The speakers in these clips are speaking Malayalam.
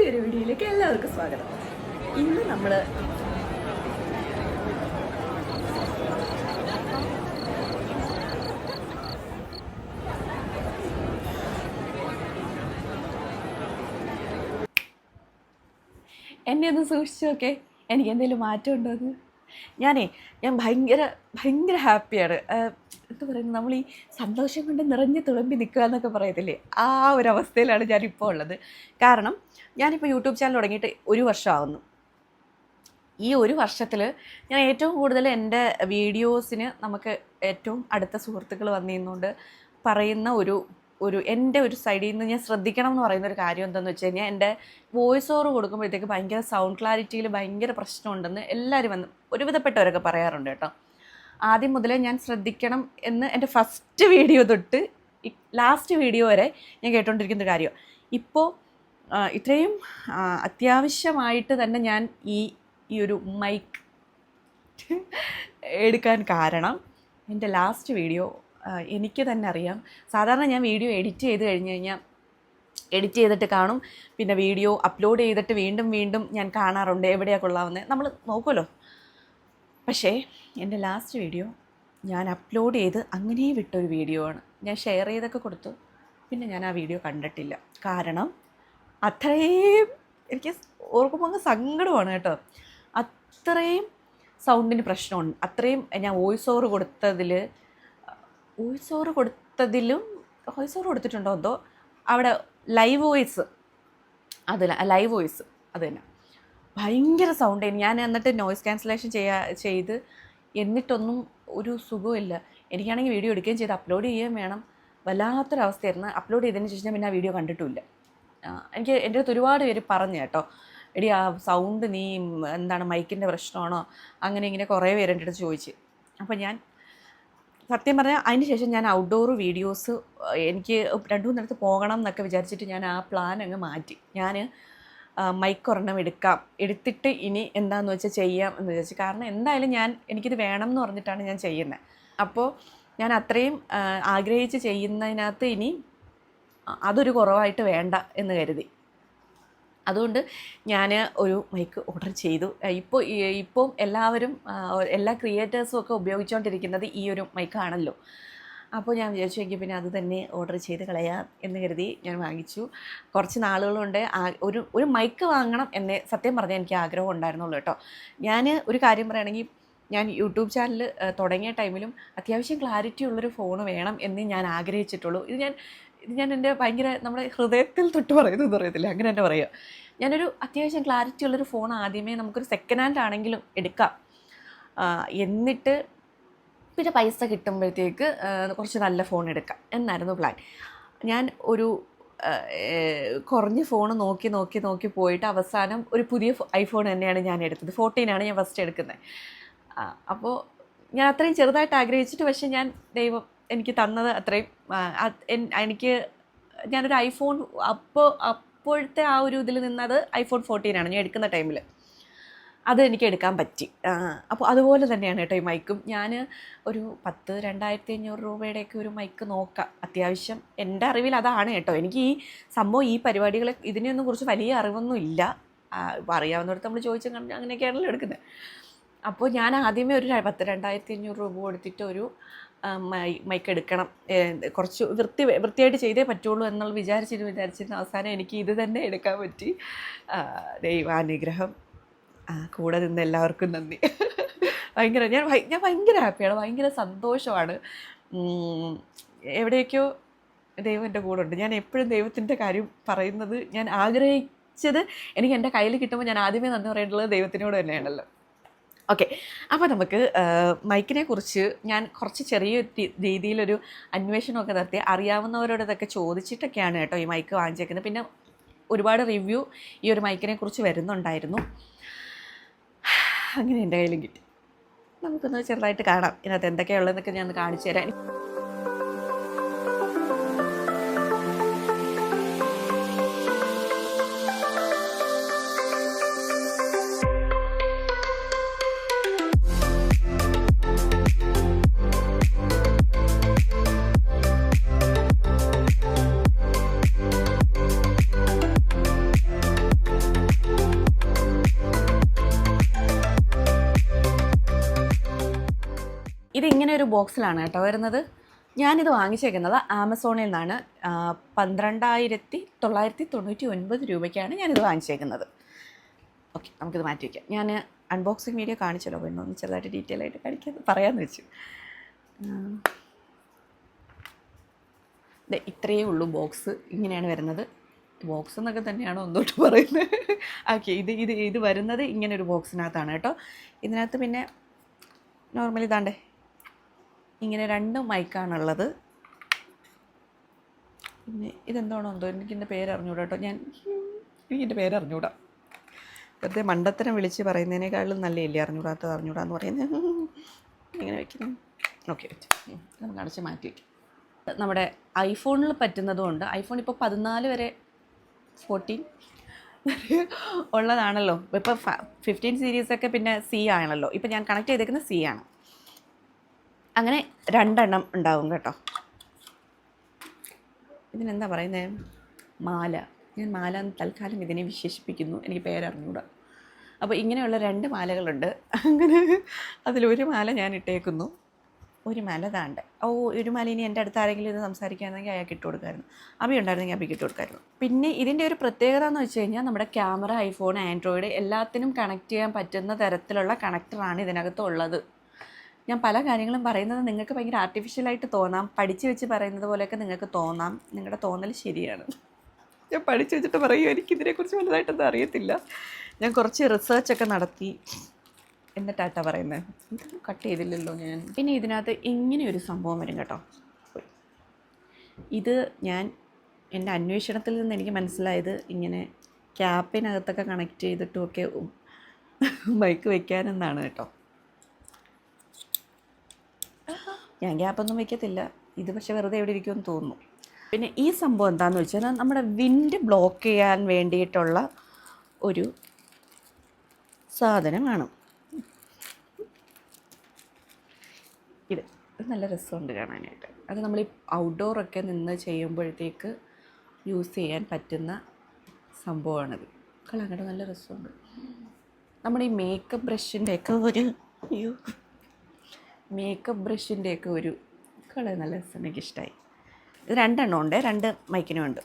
പുതിയൊരു വീഡിയോയിലേക്ക് എല്ലാവർക്കും സ്വാഗതം. ഇന്ന് നമ്മൾ എന്നെ ഒന്ന് സൂക്ഷിച്ചു നോക്കേ, എനിക്ക് എന്തെങ്കിലും മാറ്റം ഉണ്ടോ എന്ന്. ഞാൻ ഭയങ്കര ഹാപ്പിയാണ്. എന്താ പറയുന്നത്, നമ്മൾ ഈ സന്തോഷം കൊണ്ട് നിറഞ്ഞ് തുളുമ്പി നിൽക്കുക എന്നൊക്കെ പറയത്തില്ലേ, ആ ഒരു അവസ്ഥയിലാണ് ഞാനിപ്പോൾ ഉള്ളത്. കാരണം ഞാനിപ്പോൾ യൂട്യൂബ് ചാനൽ തുടങ്ങിയിട്ട് 1 വർഷമാകുന്നു. ഈ 1 വർഷത്തിൽ ഞാൻ ഏറ്റവും കൂടുതൽ എൻ്റെ വീഡിയോസിന് നമുക്ക് ഏറ്റവും അടുത്ത സുഹൃത്തുക്കൾ വന്നിരുന്നുകൊണ്ട് പറയുന്ന എൻ്റെ ഒരു സൈഡിൽ നിന്ന് ഞാൻ ശ്രദ്ധിക്കണം എന്ന് പറയുന്ന ഒരു കാര്യം എന്താണെന്ന് വെച്ച് കഴിഞ്ഞാൽ, എൻ്റെ വോയിസ് ഓവർ കൊടുക്കുമ്പോഴത്തേക്ക് ഭയങ്കര സൗണ്ട് ക്ലാരിറ്റിയിൽ ഭയങ്കര പ്രശ്നമുണ്ടെന്ന് എല്ലാവരും വന്ന് ഒരുവിധപ്പെട്ടവരൊക്കെ പറയാറുണ്ട് കേട്ടോ. ആദ്യം മുതലേ ഞാൻ ശ്രദ്ധിക്കണം എന്ന് എൻ്റെ ഫസ്റ്റ് വീഡിയോ തൊട്ട് ലാസ്റ്റ് വീഡിയോ വരെ ഞാൻ കേട്ടുകൊണ്ടിരിക്കുന്ന ഒരു കാര്യം. ഇപ്പോൾ ഇത്രയും അത്യാവശ്യമായിട്ട് തന്നെ ഞാൻ ഈ ഒരു മൈക്ക് എടുക്കാൻ കാരണം, എൻ്റെ ലാസ്റ്റ് വീഡിയോ എനിക്ക് തന്നെ അറിയാം. സാധാരണ ഞാൻ വീഡിയോ എഡിറ്റ് ചെയ്ത് കഴിഞ്ഞ് കഴിഞ്ഞാൽ എഡിറ്റ് ചെയ്തിട്ട് കാണും, പിന്നെ വീഡിയോ അപ്ലോഡ് ചെയ്തിട്ട് വീണ്ടും ഞാൻ കാണാറുണ്ട് എവിടെയാണ് കൊള്ളാവുന്നത്, നമ്മൾ നോക്കുമല്ലോ. പക്ഷേ എൻ്റെ ലാസ്റ്റ് വീഡിയോ ഞാൻ അപ്ലോഡ് ചെയ്ത് അങ്ങനെ വിട്ടൊരു വീഡിയോ ആണ്. ഞാൻ ഷെയർ ചെയ്തൊക്കെ കൊടുത്തു, പിന്നെ ഞാൻ ആ വീഡിയോ കണ്ടിട്ടില്ല. കാരണം അത്രയും എനിക്ക് ഓർക്കുമ്പോൾ അങ്ങ് സങ്കടമാണ് കേട്ടോ. അത്രയും സൗണ്ടിന് പ്രശ്നമുണ്ട്. അത്രയും ഞാൻ വോയിസ് ഓവർ കൊടുത്തിട്ടുണ്ടോ എന്തോ, അവിടെ ലൈവ് വോയിസ് അത് തന്നെ ഭയങ്കര സൗണ്ട്. ഞാൻ എന്നിട്ട് നോയ്സ് ക്യാൻസലേഷൻ ചെയ്ത് എന്നിട്ടൊന്നും ഒരു സുഖമില്ല. എനിക്കാണെങ്കിൽ വീഡിയോ എടുക്കുകയും ചെയ്ത് അപ്ലോഡ് ചെയ്യുകയും വേണം. വല്ലാത്തൊരവസ്ഥയായിരുന്നു. അപ്ലോഡ് ചെയ്തതിന് ശേഷം പിന്നെ ആ വീഡിയോ കണ്ടിട്ടുമില്ല. എൻ്റെ അടുത്ത് ഒരുപാട് പേര് പറഞ്ഞു കേട്ടോ, എടി ആ സൗണ്ട് നീ എന്താണ് മൈക്കിൻ്റെ പ്രശ്നമാണോ അങ്ങനെ ഇങ്ങനെ കുറേ പേര് എൻ്റെ അടുത്ത് ചോദിച്ച്. അപ്പോൾ ഞാൻ സത്യം പറഞ്ഞാൽ അതിന് ശേഷം ഞാൻ ഔട്ട്ഡോർ വീഡിയോസ് എനിക്ക് 2-3 പോകണം എന്നൊക്കെ വിചാരിച്ചിട്ട് ഞാൻ ആ പ്ലാൻ അങ്ങ് മാറ്റി. ഞാൻ മൈക്ക് ഒരെണ്ണം എടുത്തിട്ട് ഇനി എന്താണെന്ന് വെച്ചാൽ ചെയ്യാം എന്ന് വിചാരിച്ചു. കാരണം എന്തായാലും എനിക്കിത് വേണം എന്ന് പറഞ്ഞിട്ടാണ് ഞാൻ ചെയ്യുന്നത്. അപ്പോൾ ഞാൻ അത്രയും ആഗ്രഹിച്ച് ചെയ്യുന്നതിനകത്ത് ഇനി അതൊരു കുറവായിട്ട് വേണ്ട എന്ന് കരുതി. അതുകൊണ്ട് ഞാൻ ഒരു മൈക്ക് ഓർഡർ ചെയ്തു. ഇപ്പം എല്ലാവരും എല്ലാ ക്രിയേറ്റേഴ്സും ഒക്കെ ഉപയോഗിച്ചുകൊണ്ടിരിക്കുന്നത് ഈ ഒരു മൈക്കാണല്ലോ. അപ്പോൾ ഞാൻ വിചാരിച്ചു എങ്കിൽ പിന്നെ അത് തന്നെ ഓർഡർ ചെയ്ത് കളയാം എന്ന് കരുതി ഞാൻ വാങ്ങിച്ചു. കുറച്ച് നാളുകളുണ്ട് ഒരു മൈക്ക് വാങ്ങണം എന്ന് സത്യം പറഞ്ഞാൽ എനിക്ക് ആഗ്രഹം ഉണ്ടായിരുന്നുള്ളൂ കേട്ടോ. ഞാൻ ഒരു കാര്യം പറയുകയാണെങ്കിൽ, ഞാൻ യൂട്യൂബ് ചാനൽ തുടങ്ങിയ ടൈമിലും അത്യാവശ്യം ക്ലാരിറ്റി ഉള്ളൊരു ഫോൺ വേണം എന്ന് ഞാൻ ആഗ്രഹിച്ചിട്ടുള്ളൂ. ഇത് ഞാൻ എൻ്റെ ഭയങ്കര നമ്മുടെ ഹൃദയത്തിൽ തൊട്ട് പറയുന്നത് അറിയത്തില്ല, അങ്ങനെ തന്നെ പറയുക. ഞാനൊരു അത്യാവശ്യം ക്ലാരിറ്റി ഉള്ളൊരു ഫോൺ ആദ്യമേ നമുക്കൊരു സെക്കൻഡ് ഹാൻഡ് ആണെങ്കിലും എടുക്കാം, എന്നിട്ട് പിന്നെ പൈസ കിട്ടുമ്പോഴത്തേക്ക് കുറച്ച് നല്ല ഫോൺ എടുക്കാം എന്നായിരുന്നു പ്ലാൻ. ഞാൻ ഒരു കുറഞ്ഞ ഫോൺ നോക്കി പോയിട്ട് അവസാനം ഒരു പുതിയ ഐഫോൺ തന്നെയാണ് ഞാൻ എടുത്തത്. 14 ഞാൻ ഫസ്റ്റ് എടുക്കുന്നത്. അപ്പോൾ ഞാൻ അത്രയും ചെറുതായിട്ട് ആഗ്രഹിച്ചിട്ട്, പക്ഷേ ദൈവം എനിക്ക് തന്നത് അത്രയും ഞാനൊരു ഐഫോൺ അപ്പോഴത്തെ ആ ഒരു ഇതിൽ നിന്നത് iPhone 14 ഞാൻ എടുക്കുന്ന ടൈമിൽ അത് എനിക്ക് എടുക്കാൻ പറ്റി. അപ്പോൾ അതുപോലെ തന്നെയാണ് കേട്ടോ ഈ മൈക്കും. ഞാൻ ഒരു 2,500 രൂപയുടെയൊക്കെ ഒരു മൈക്ക് നോക്കാം. അത്യാവശ്യം എൻ്റെ അറിവിൽ അതാണ് കേട്ടോ. എനിക്ക് ഈ സംഭവം ഈ പരിപാടികളെ ഇതിനെയൊന്നും കുറിച്ച് വലിയ അറിവൊന്നും ഇല്ല. അറിയാവുന്നിടത്ത് നമ്മൾ ചോദിച്ചു അങ്ങനെയൊക്കെയാണല്ലോ എടുക്കുന്നത്. അപ്പോൾ ഞാൻ ആദ്യമേ ഒരു 2,500 രൂപ കൊടുത്തിട്ട് ഒരു മൈക്ക് എടുക്കണം, കുറച്ച് വൃത്തിയായിട്ട് ചെയ്തേ പറ്റുള്ളൂ എന്നുള്ള വിചാരിച്ചിരുന്ന അവസാനം എനിക്ക് ഇത് തന്നെ എടുക്കാൻ പറ്റി. ദൈവാനുഗ്രഹം. കൂടെ നിന്ന് എല്ലാവർക്കും നന്ദി. ഞാൻ ഭയങ്കര ഹാപ്പിയാണ്, ഭയങ്കര സന്തോഷമാണ്. എവിടേക്കോ ദൈവം എൻ്റെ കൂടെ ഉണ്ട്. ഞാൻ എപ്പോഴും ദൈവത്തിൻ്റെ കാര്യം പറയുന്നത്, ഞാൻ ആഗ്രഹിച്ചത് എനിക്ക് എൻ്റെ കയ്യിൽ കിട്ടുമ്പോൾ ഞാൻ ആദ്യമേ നന്ദി പറയേണ്ടത് ദൈവത്തിനോട് തന്നെയാണല്ലോ. ഓക്കെ, അപ്പോൾ നമുക്ക് മൈക്കിനെ കുറിച്ച് ഞാൻ കുറച്ച് ചെറിയ രീതിയിലൊരു അന്വേഷണമൊക്കെ നടത്തി അറിയാവുന്നവരോട് ഇതൊക്കെ ചോദിച്ചിട്ടൊക്കെയാണ് കേട്ടോ ഈ മൈക്ക് വാങ്ങിച്ചേക്കുന്നത്. പിന്നെ ഒരുപാട് റിവ്യൂ ഈ ഒരു മൈക്കിനെ കുറിച്ച് വരുന്നുണ്ടായിരുന്നു. അങ്ങനെ എൻ്റെ കയ്യിലും കിട്ടി. നമുക്കൊന്ന് ചെറുതായിട്ട് കാണാം ഇതിനകത്ത് എന്തൊക്കെയുള്ളതെന്നൊക്കെ ഞാൻ കാണിച്ചു തരാം. ഒരു ബോക്സിലാണ് കേട്ടോ വരുന്നത്. ഞാനിത് വാങ്ങിച്ചേക്കുന്നത് ആമസോണിൽ നിന്നാണ്. 12,999 രൂപയ്ക്കാണ് ഞാനിത് വാങ്ങിച്ചേക്കുന്നത്. ഓക്കെ, നമുക്കിത് മാറ്റി വയ്ക്കാം. ഞാൻ അൺബോക്സിങ് വീഡിയോ കാണിച്ചല്ലോ, പിന്നെ ഒന്ന് ചെറുതായിട്ട് ഡീറ്റെയിൽ ആയിട്ട് പറയാമെന്ന് വെച്ചു. ഇത്രയേ ഉള്ളൂ ബോക്സ്. ഇങ്ങനെയാണ് വരുന്നത്. ബോക്സ് എന്നൊക്കെ തന്നെയാണോ ഒന്നോട്ട് പറയുന്നത്. ഓക്കെ, ഇത് വരുന്നത് ഇങ്ങനെ ഒരു ബോക്സിനകത്താണ് കേട്ടോ. ഇതിനകത്ത് പിന്നെ നോർമലി ഇതാണ്ടേ ഇങ്ങനെ 2 മൈക്കാണുള്ളത്. പിന്നെ ഇതെന്താണോ എന്തോ, എനിക്കെൻ്റെ പേര് അറിഞ്ഞൂടാ കേട്ടോ. എനിക്കെൻ്റെ പേര് അറിഞ്ഞൂടാ. വെറുതെ മണ്ടത്തരം വിളിച്ച് പറയുന്നതിനേക്കാളും നല്ലയില്ലേ അറിഞ്ഞൂടാന്ന് പറയുന്നത്. ഇങ്ങനെ വയ്ക്കുന്നു. ഓക്കെ, വെച്ചു. നമുക്ക് അടച്ച് മാറ്റി വയ്ക്കും. നമ്മുടെ ഐഫോണിൽ പറ്റുന്നതുകൊണ്ട് ഐഫോൺ ഇപ്പോൾ 14 വരെ 14 ഉള്ളതാണല്ലോ. ഇപ്പോൾ 15 സീരീസൊക്കെ പിന്നെ സി ആണല്ലോ. ഇപ്പോൾ ഞാൻ കണക്ട് ചെയ്തേക്കുന്ന സി ആണ്. അങ്ങനെ 2 എണ്ണം ഉണ്ടാവും കേട്ടോ. ഇതിനെന്താ പറയുന്നത്? മാല. ഞാൻ മാല എന്ന് തൽക്കാലം ഇതിനെ വിശേഷിപ്പിക്കുന്നു, എനിക്ക് പേരറിഞ്ഞൂടാ. അപ്പോൾ ഇങ്ങനെയുള്ള 2 മാലകളുണ്ട്. അങ്ങനെ അതിലൊരു മാല ഞാൻ ഇട്ടേക്കുന്നു. ഒരു മാല താണ്ട്. ഒരു മാല ഇനി എൻ്റെ അടുത്ത് ആരെങ്കിലും ഇത് സംസാരിക്കുകയാണെങ്കിൽ അയാൾക്ക് ഇട്ട് കൊടുക്കായിരുന്നു. അബി ഉണ്ടായിരുന്നെങ്കിൽ അബിക്ക് ഇട്ട് കൊടുക്കായിരുന്നു. പിന്നെ ഇതിൻ്റെ ഒരു പ്രത്യേകത എന്ന് വെച്ച് കഴിഞ്ഞാൽ നമ്മുടെ ക്യാമറ, ഐഫോൺ, ആൻഡ്രോയിഡ് എല്ലാത്തിനും കണക്ട് ചെയ്യാൻ പറ്റുന്ന തരത്തിലുള്ള കണക്ടറാണ് ഇതിനകത്ത് ഉള്ളത്. ഞാൻ പല കാര്യങ്ങളും പറയുന്നത് നിങ്ങൾക്ക് ഭയങ്കര ആർട്ടിഫിഷ്യലായിട്ട് തോന്നാം, പഠിച്ച് വെച്ച് പറയുന്നത് പോലെയൊക്കെ നിങ്ങൾക്ക് തോന്നാം. നിങ്ങളുടെ തോന്നൽ ശരിയാണ്. ഞാൻ പഠിച്ച് വെച്ചിട്ട് പറയുമോ, എനിക്കിതിനെക്കുറിച്ച് വലുതായിട്ടൊന്നും അറിയത്തില്ല. ഞാൻ കുറച്ച് റിസർച്ചൊക്കെ നടത്തി എന്നിട്ടാട്ടാ പറയുന്നത്. ഇതൊന്നും കട്ട് ചെയ്തില്ലല്ലോ ഞാൻ. പിന്നെ ഇതിനകത്ത് ഇങ്ങനെയൊരു സംഭവം വരും കേട്ടോ. ഇത് ഞാൻ എൻ്റെ അന്വേഷണത്തിൽ നിന്ന് എനിക്ക് മനസ്സിലായത് ഇങ്ങനെ ക്യാപ്പിനകത്തൊക്കെ കണക്ട് ചെയ്തിട്ടുമൊക്കെ മൈക്ക് വയ്ക്കാനെന്നാണ് കേട്ടോ. ഞാൻ ഗ്യാപ്പൊന്നും വയ്ക്കത്തില്ല. ഇത് പക്ഷെ വെറുതെ എവിടെ ഇരിക്കുമെന്ന് തോന്നുന്നു. പിന്നെ ഈ സംഭവം എന്താണെന്ന് വെച്ചാൽ നമ്മുടെ വിൻഡ് ബ്ലോക്ക് ചെയ്യാൻ വേണ്ടിയിട്ടുള്ള ഒരു സാധനമാണ്. ഇത് നല്ല രസമുണ്ട് കാണാനായിട്ട്. അത് നമ്മൾ ഈ ഔട്ട്ഡോറൊക്കെ നിന്ന് ചെയ്യുമ്പോഴത്തേക്ക് യൂസ് ചെയ്യാൻ പറ്റുന്ന സംഭവമാണിത്. കളങ്ങടെ നല്ല രസമുണ്ട്. നമ്മുടെ ഈ മേക്കപ്പ് ബ്രഷിൻ്റെയൊക്കെ ഒരു കളർ നല്ല രസം, എനിക്കിഷ്ടമായി. ഇത് 2 എണ്ണം ഉണ്ട്, 2 മൈക്കിനും ഉണ്ട്.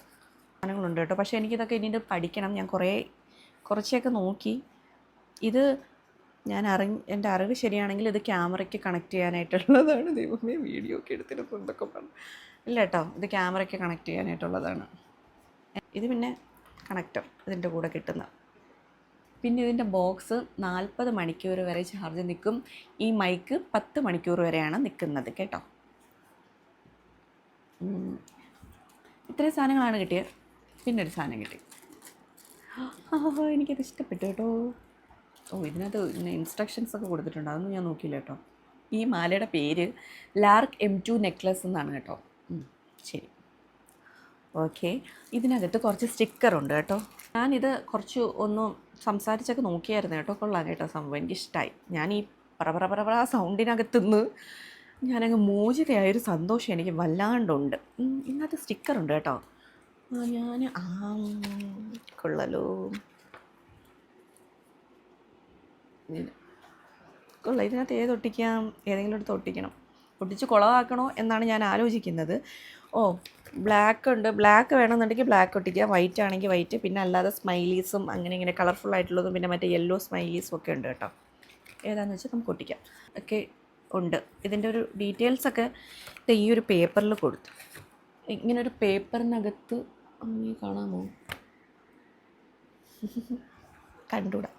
സാധനങ്ങളുണ്ട് കേട്ടോ. പക്ഷേ എനിക്കിതൊക്കെ ഇനി പഠിക്കണം. ഞാൻ കുറച്ചൊക്കെ നോക്കി. ഇത് എൻ്റെ അറിവ് ശരിയാണെങ്കിൽ ഇത് ക്യാമറയ്ക്ക് കണക്ട് ചെയ്യാനായിട്ടുള്ളതാണ്. ദൈവമേ, വീഡിയോ ഒക്കെ എടുത്തിട്ട് എന്തൊക്കെ പറഞ്ഞു. ഇല്ല കേട്ടോ, ഇത് ക്യാമറയ്ക്ക് കണക്ട് ചെയ്യാനായിട്ടുള്ളതാണ്. ഇത് പിന്നെ കണക്ടർ ഇതിൻ്റെ കൂടെ കിട്ടുന്ന. പിന്നെ ഇതിൻ്റെ ബോക്സ് 40 മണിക്കൂർ വരെ ചാർജ് നിൽക്കും. ഈ മൈക്ക് 10 മണിക്കൂർ വരെയാണ് നിൽക്കുന്നത് കേട്ടോ. ഇത്രയും സാധനങ്ങളാണ് കിട്ടിയത്. പിന്നെ ഒരു സാധനം കിട്ടി. എനിക്കത് ഇഷ്ടപ്പെട്ടു കേട്ടോ. ഇതിനകത്ത് ഇൻസ്ട്രക്ഷൻസ് ഒക്കെ കൊടുത്തിട്ടുണ്ട്, അതൊന്നും ഞാൻ നോക്കിയില്ല കേട്ടോ. ഈ മാലയുടെ പേര് ലാർക്ക് M2 നെക്ലസ് എന്നാണ് കേട്ടോ. ശരി, ഓക്കെ. ഇതിനകത്ത് കുറച്ച് സ്റ്റിക്കറുണ്ട് കേട്ടോ. ഞാനിത് കുറച്ച് ഒന്ന് സംസാരിച്ചൊക്കെ നോക്കിയായിരുന്നു കേട്ടോ. കൊള്ളാം കേട്ടോ സംഭവം, എനിക്കിഷ്ടമായി. ഞാൻ ഈ പറ സൗണ്ടിനകത്തുനിന്ന് ഞാനങ്ങ് മോചിതയായൊരു സന്തോഷം എനിക്ക് വല്ലാണ്ടുണ്ട്. ഇതിനകത്ത് സ്റ്റിക്കറുണ്ട് കേട്ടോ. ഞാൻ കൊള്ളാലോ, കൊള്ളാം. ഇതിനകത്ത് ഒട്ടിക്കാം? ഏതെങ്കിലും എടുത്ത് ഒട്ടിക്കണം. ഒട്ടിച്ച് കുളമാക്കണോ എന്നാണ് ഞാൻ ആലോചിക്കുന്നത്. ബ്ലാക്ക് ഉണ്ട്. ബ്ലാക്ക് വേണമെന്നുണ്ടെങ്കിൽ ബ്ലാക്ക് ഒട്ടിക്കാം, വൈറ്റ് ആണെങ്കിൽ വൈറ്റ്. പിന്നെ അല്ലാതെ സ്മൈലീസും അങ്ങനെ ഇങ്ങനെ കളർഫുൾ ആയിട്ടുള്ളതും പിന്നെ മറ്റേ യെല്ലോ സ്മൈലീസും ഒക്കെ ഉണ്ട് കേട്ടോ. ഏതാണെന്ന് വെച്ചാൽ നമുക്ക് ഒട്ടിക്കാം. ഒക്കെ ഉണ്ട്. ഇതിൻ്റെ ഒരു ഡീറ്റെയിൽസൊക്കെ ഈ ഒരു പേപ്പറിൽ കൊടുത്തു. ഇങ്ങനൊരു പേപ്പറിനകത്ത് കാണാമോ? കണ്ടൂടാ.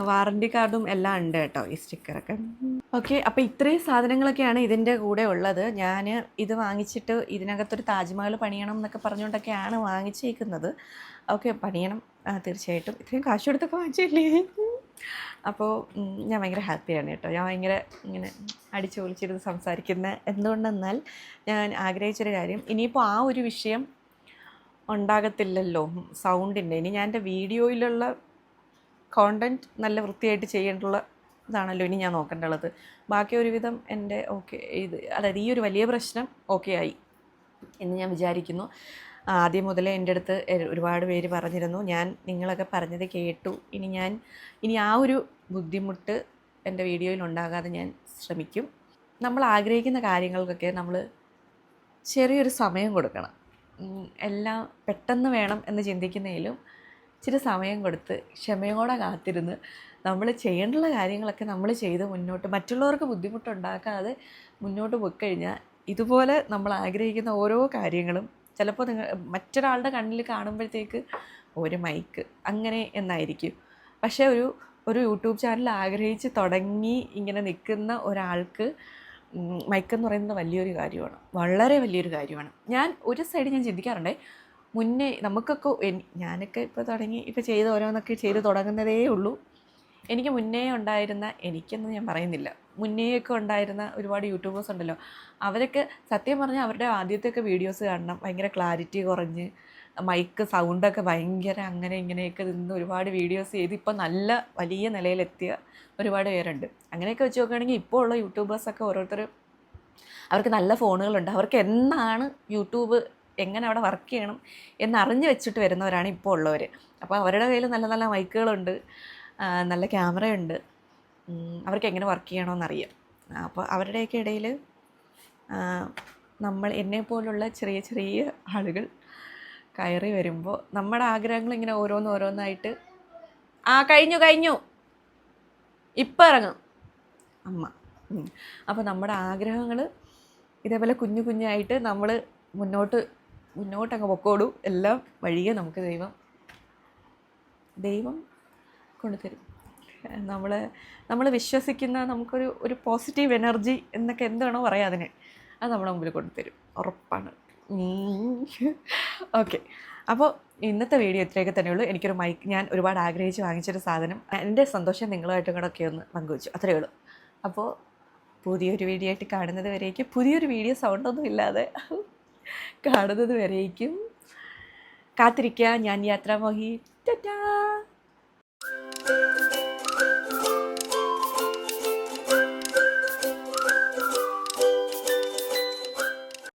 വാറണ്ടി കാർഡും എല്ലാം ഉണ്ട് കേട്ടോ, ഈ സ്റ്റിക്കറൊക്കെ. ഓക്കെ, അപ്പോൾ ഇത്രയും സാധനങ്ങളൊക്കെയാണ് ഇതിൻ്റെ കൂടെ ഉള്ളത്. ഞാൻ ഇത് വാങ്ങിച്ചിട്ട് ഇതിനകത്തൊരു താജ്മഹൽ പണിയണം എന്നൊക്കെ പറഞ്ഞുകൊണ്ടൊക്കെയാണ് വാങ്ങിച്ചേക്കുന്നത്. ഓക്കെ, പണിയണം തീർച്ചയായിട്ടും. ഇത്രയും കാശ് കൊടുത്തൊക്കെ വാങ്ങിച്ചില്ലേ. അപ്പോൾ ഞാൻ ഭയങ്കര ഹാപ്പിയാണ് കേട്ടോ. ഞാൻ ഭയങ്കര ഇങ്ങനെ അടിച്ചു പൊളിച്ചിരുന്ന് സംസാരിക്കുന്ന എന്തുകൊണ്ടെന്നാൽ ഞാൻ ആഗ്രഹിച്ചൊരു കാര്യം, ഇനിയിപ്പോൾ ആ ഒരു വിഷയം ഉണ്ടാകത്തില്ലല്ലോ സൗണ്ടിൻ്റെ. ഇനി ഞാൻ എൻ്റെ വീഡിയോയിലുള്ള കോണ്ടൻറ്റ് നല്ല വൃത്തിയായിട്ട് ചെയ്യേണ്ടുള്ള ഇതാണല്ലോ ഇനി ഞാൻ നോക്കേണ്ടുള്ളത്. ബാക്കി ഒരുവിധം എൻ്റെ അതായത് ഈ ഒരു വലിയ പ്രശ്നം ആയി എന്ന് ഞാൻ വിചാരിക്കുന്നു. ആദ്യം മുതലേ എൻ്റെ അടുത്ത് ഒരുപാട് പേര് പറഞ്ഞിരുന്നു, ഞാൻ നിങ്ങളൊക്കെ പറഞ്ഞത് കേട്ടു. ഇനി ആ ഒരു ബുദ്ധിമുട്ട് എൻ്റെ വീഡിയോയിൽ ഉണ്ടാകാതെ ഞാൻ ശ്രമിക്കും. നമ്മൾ ആഗ്രഹിക്കുന്ന കാര്യങ്ങൾക്കൊക്കെ നമ്മൾ ചെറിയൊരു സമയം കൊടുക്കണം. എല്ലാം പെട്ടെന്ന് വേണം എന്ന് ചിന്തിക്കുന്നതിലും ഇച്ചിരി സമയം കൊടുത്ത് ക്ഷമയോടെ കാത്തിരുന്ന് നമ്മൾ ചെയ്യേണ്ടുള്ള കാര്യങ്ങളൊക്കെ നമ്മൾ ചെയ്ത് മുന്നോട്ട് മറ്റുള്ളവർക്ക് ബുദ്ധിമുട്ടുണ്ടാക്കാതെ മുന്നോട്ട് പോയിക്കഴിഞ്ഞാൽ ഇതുപോലെ നമ്മൾ ആഗ്രഹിക്കുന്ന ഓരോ കാര്യങ്ങളും ചിലപ്പോൾ മറ്റൊരാളുടെ കണ്ണിൽ കാണുമ്പോഴത്തേക്ക് ഒരു മൈക്ക് അങ്ങനെ എന്നായിരിക്കും. പക്ഷേ ഒരു യൂട്യൂബ് ചാനൽ ആഗ്രഹിച്ച് തുടങ്ങി ഇങ്ങനെ നിൽക്കുന്ന ഒരാൾക്ക് മൈക്കെന്ന് പറയുന്നത് വലിയൊരു കാര്യമാണ്, വളരെ വലിയൊരു കാര്യമാണ്. ഞാൻ ഒരു സൈഡ് ഞാൻ ചിന്തിക്കാറുണ്ട്, മുന്നേ നമുക്കൊക്കെ ഞാനൊക്കെ ഇപ്പോൾ തുടങ്ങി ഇപ്പോൾ ചെയ്ത് ഓരോന്നൊക്കെ ചെയ്ത് തുടങ്ങുന്നതേ ഉള്ളൂ. എനിക്ക് മുന്നേ ഉണ്ടായിരുന്ന, എനിക്കെന്ന് ഞാൻ പറയുന്നില്ല, മുന്നേയൊക്കെ ഉണ്ടായിരുന്ന ഒരുപാട് യൂട്യൂബേഴ്സ് ഉണ്ടല്ലോ, അവരൊക്കെ സത്യം പറഞ്ഞാൽ അവരുടെ ആദ്യത്തെയൊക്കെ വീഡിയോസ് കാണണം, ഭയങ്കര ക്ലാരിറ്റി കുറഞ്ഞ് മൈക്ക് സൗണ്ടൊക്കെ ഭയങ്കര അങ്ങനെ ഇങ്ങനെയൊക്കെ നിന്ന് ഒരുപാട് വീഡിയോസ് ചെയ്ത് ഇപ്പോൾ നല്ല വലിയ നിലയിലെത്തിയ ഒരുപാട് പേരുണ്ട്. അങ്ങനെയൊക്കെ വെച്ച് നോക്കുകയാണെങ്കിൽ ഇപ്പോൾ ഉള്ള യൂട്യൂബേഴ്സൊക്കെ ഓരോരുത്തർ അവർക്ക് നല്ല ഫോണുകളുണ്ട്, അവർക്ക് എന്നാണ് യൂട്യൂബ് എങ്ങനെ അവിടെ വർക്ക് ചെയ്യണം എന്നറിഞ്ഞ് വെച്ചിട്ട് വരുന്നവരാണ് ഇപ്പോൾ ഉള്ളവർ. അപ്പോൾ അവരുടെ കയ്യിൽ നല്ല നല്ല മൈക്കുകളുണ്ട്, നല്ല ക്യാമറയുണ്ട്, അവർക്ക് എങ്ങനെ വർക്ക് ചെയ്യണമെന്നറിയാം. അപ്പോൾ അവരുടെയൊക്കെ ഇടയിൽ നമ്മൾ എന്നെപ്പോലുള്ള ചെറിയ ചെറിയ ആളുകൾ കയറി വരുമ്പോൾ നമ്മുടെ ആഗ്രഹങ്ങൾ ഇങ്ങനെ ഓരോന്നായിട്ട് കഴിഞ്ഞു ഇപ്പം ഇറങ്ങും അമ്മ. അപ്പോൾ നമ്മുടെ ആഗ്രഹങ്ങൾ ഇതേപോലെ കുഞ്ഞായിട്ട് നമ്മൾ മുന്നോട്ടങ്ങ് പൊക്കോളൂ. എല്ലാം വഴിയെ നമുക്ക് ദൈവം കൊണ്ടുതരും. നമ്മൾ വിശ്വസിക്കുന്ന നമുക്കൊരു പോസിറ്റീവ് എനർജി എന്നൊക്കെ എന്താണോ പറയാം അതിന്, അത് നമ്മുടെ മുമ്പിൽ കൊണ്ടുതരും, ഉറപ്പാണ്. ഓക്കെ, അപ്പോൾ ഇന്നത്തെ വീഡിയോ ഇത്രയൊക്കെ തന്നെയുള്ളൂ. എനിക്കൊരു മൈക്ക് ഞാൻ ഒരുപാട് ആഗ്രഹിച്ച് വാങ്ങിച്ചൊരു സാധനം, എൻ്റെ സന്തോഷം നിങ്ങളുമായിട്ടും കൂടെ ഒക്കെ ഒന്ന് പങ്കുവച്ചു, അത്രയേ ഉള്ളൂ. അപ്പോൾ പുതിയൊരു വീഡിയോ ആയിട്ട് കാണുന്നത് വരേക്കും, പുതിയൊരു വീഡിയോ സൗണ്ടൊന്നും ഇല്ലാതെ കാണുന്നത് വരേക്കും കാത്തിരിക്കുക. ഞാൻ യാത്രാമോഹി. ടാറ്റാ.